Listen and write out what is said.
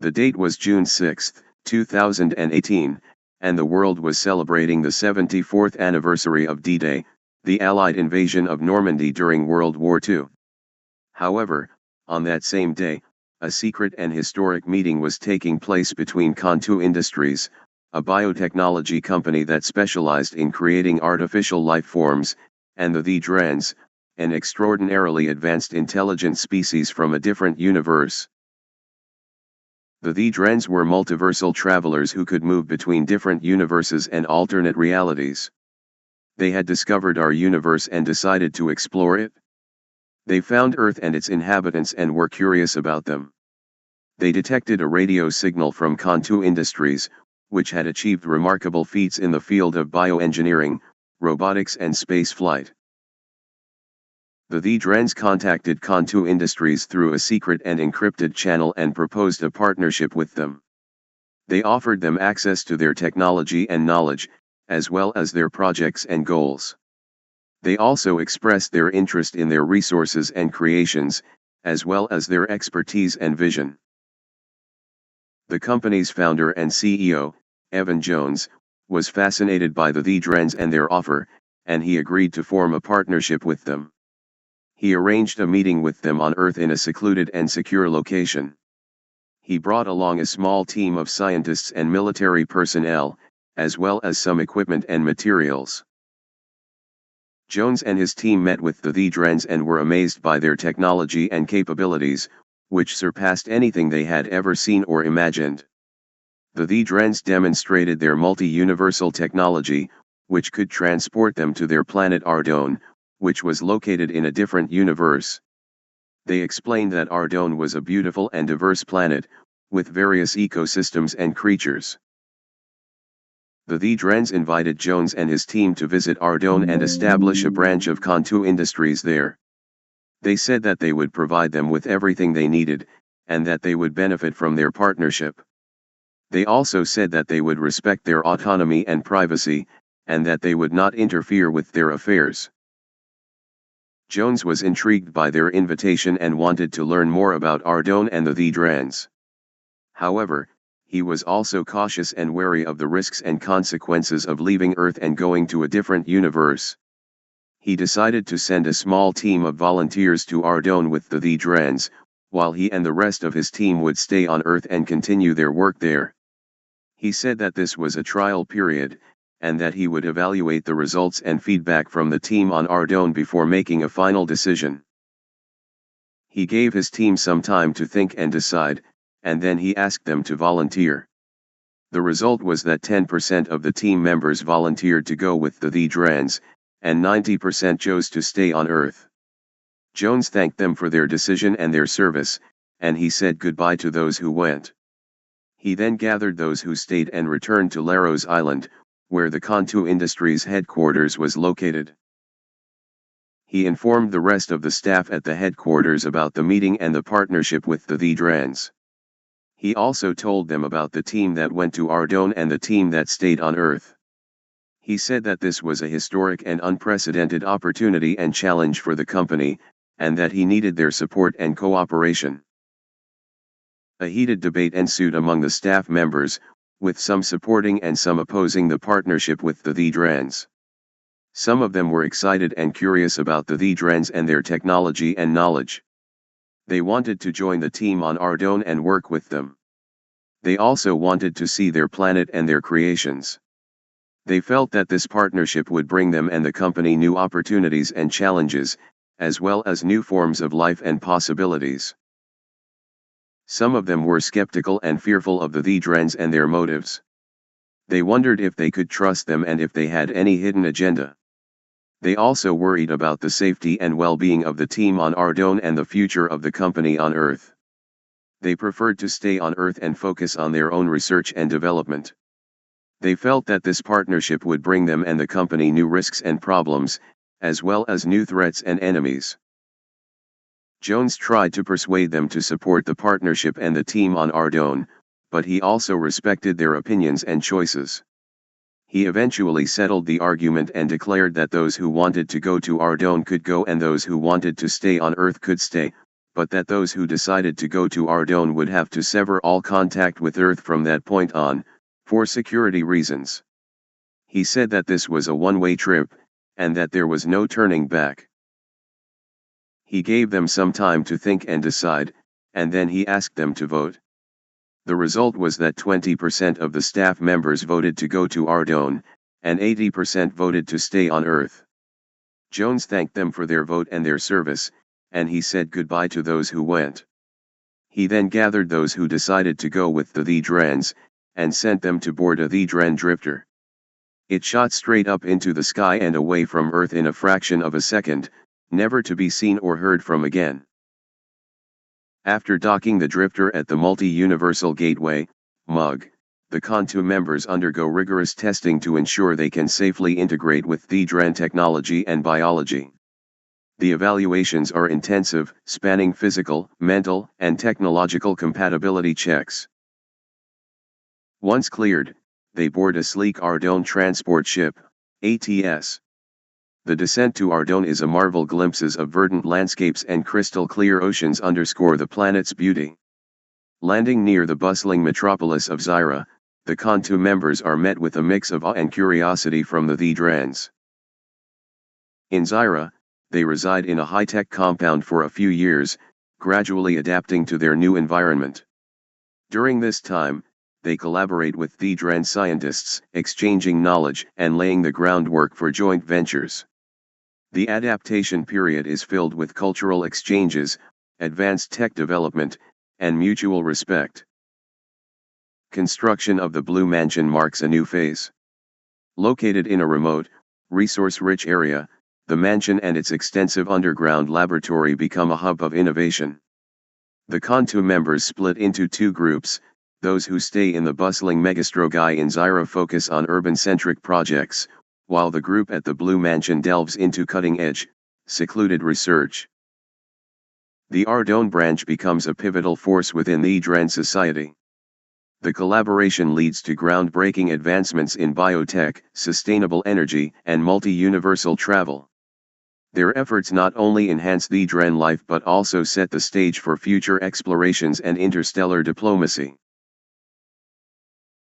The date was June 6, 2018, and the world was celebrating the 74th anniversary of D-Day, the Allied invasion of Normandy during World War II. However, on that same day, a secret and historic meeting was taking place between Kontoo Industries, a biotechnology company that specialized in creating artificial life forms, and the Theedrens, an extraordinarily advanced intelligent species from a different universe. The Theedrens were multiversal travelers who could move between different universes and alternate realities. They had discovered our universe and decided to explore it. They found Earth and its inhabitants and were curious about them. They detected a radio signal from Kontoo Industries, which had achieved remarkable feats in the field of bioengineering, robotics and spaceflight. The Theedrens contacted Kontoo Industries through a secret and encrypted channel and proposed a partnership with them. They offered them access to their technology and knowledge, as well as their projects and goals. They also expressed their interest in their resources and creations, as well as their expertise and vision. The company's founder and CEO, Evan Jones, was fascinated by the Theedrens and their offer, and he agreed to form a partnership with them. He arranged a meeting with them on Earth in a secluded and secure location. He brought along a small team of scientists and military personnel, as well as some equipment and materials. Jones and his team met with the Theedrens and were amazed by their technology and capabilities, which surpassed anything they had ever seen or imagined. The Theedrens demonstrated their multi-universal technology, which could transport them to their planet Ardone, which was located in a different universe. They explained that Ardone was a beautiful and diverse planet, with various ecosystems and creatures. The Theedrens invited Jones and his team to visit Ardone and establish a branch of Kontoo Industries there. They said that they would provide them with everything they needed, and that they would benefit from their partnership. They also said that they would respect their autonomy and privacy, and that they would not interfere with their affairs. Jones was intrigued by their invitation and wanted to learn more about Ardone and the Theedrens. However, he was also cautious and wary of the risks and consequences of leaving Earth and going to a different universe. He decided to send a small team of volunteers to Ardone with the Theedrens, while he and the rest of his team would stay on Earth and continue their work there. He said that this was a trial period, and that he would evaluate the results and feedback from the team on Ardone before making a final decision. He gave his team some time to think and decide, and then he asked them to volunteer. The result was that 10% of the team members volunteered to go with the Theedrens, and 90% chose to stay on Earth. Jones thanked them for their decision and their service, and he said goodbye to those who went. He then gathered those who stayed and returned to Laros Island, where the Kontoo Industries headquarters was located. He informed the rest of the staff at the headquarters about the meeting and the partnership with the Theedrens. He also told them about the team that went to Ardone and the team that stayed on Earth. He said that this was a historic and unprecedented opportunity and challenge for the company, and that he needed their support and cooperation. A heated debate ensued among the staff members, with some supporting and some opposing the partnership with the Theedrens. Some of them were excited and curious about the Theedrens and their technology and knowledge. They wanted to join the team on Ardone and work with them. They also wanted to see their planet and their creations. They felt that this partnership would bring them and the company new opportunities and challenges, as well as new forms of life and possibilities. Some of them were skeptical and fearful of the Theedrens and their motives. They wondered if they could trust them and if they had any hidden agenda. They also worried about the safety and well-being of the team on Ardone and the future of the company on Earth. They preferred to stay on Earth and focus on their own research and development. They felt that this partnership would bring them and the company new risks and problems, as well as new threats and enemies. Jones tried to persuade them to support the partnership and the team on Ardone, but he also respected their opinions and choices. He eventually settled the argument and declared that those who wanted to go to Ardone could go and those who wanted to stay on Earth could stay, but that those who decided to go to Ardone would have to sever all contact with Earth from that point on, for security reasons. He said that this was a one-way trip, and that there was no turning back. He gave them some time to think and decide, and then he asked them to vote. The result was that 20% of the staff members voted to go to Ardone, and 80% voted to stay on Earth. Jones thanked them for their vote and their service, and he said goodbye to those who went. He then gathered those who decided to go with the Theedrens, and sent them to board a Theedren drifter. It shot straight up into the sky and away from Earth in a fraction of a second, never to be seen or heard from again. After docking the drifter at the Multi-Universal Gateway, MUG, the Kontoo members undergo rigorous testing to ensure they can safely integrate with Theedren technology and biology. The evaluations are intensive, spanning physical, mental, and technological compatibility checks. Once cleared, they board a sleek Ardone transport ship, ATS. The descent to Ardone is a marvel. Glimpses of verdant landscapes and crystal-clear oceans underscore the planet's beauty. Landing near the bustling metropolis of Zyra, the Kontoo members are met with a mix of awe and curiosity from the Theedrens. In Zyra, they reside in a high-tech compound for a few years, gradually adapting to their new environment. During this time, they collaborate with Theedren scientists, exchanging knowledge and laying the groundwork for joint ventures. The adaptation period is filled with cultural exchanges, advanced tech development, and mutual respect. Construction of the Blue Mansion marks a new phase. Located in a remote, resource-rich area, the mansion and its extensive underground laboratory become a hub of innovation. The Kontoo members split into two groups. Those who stay in the bustling megastrogai in Zyra focus on urban-centric projects, while the group at the Blue Mansion delves into cutting-edge, secluded research. The Ardone branch becomes a pivotal force within the Theedren society. The collaboration leads to groundbreaking advancements in biotech, sustainable energy, and multi-universal travel. Their efforts not only enhance Theedren life but also set the stage for future explorations and interstellar diplomacy.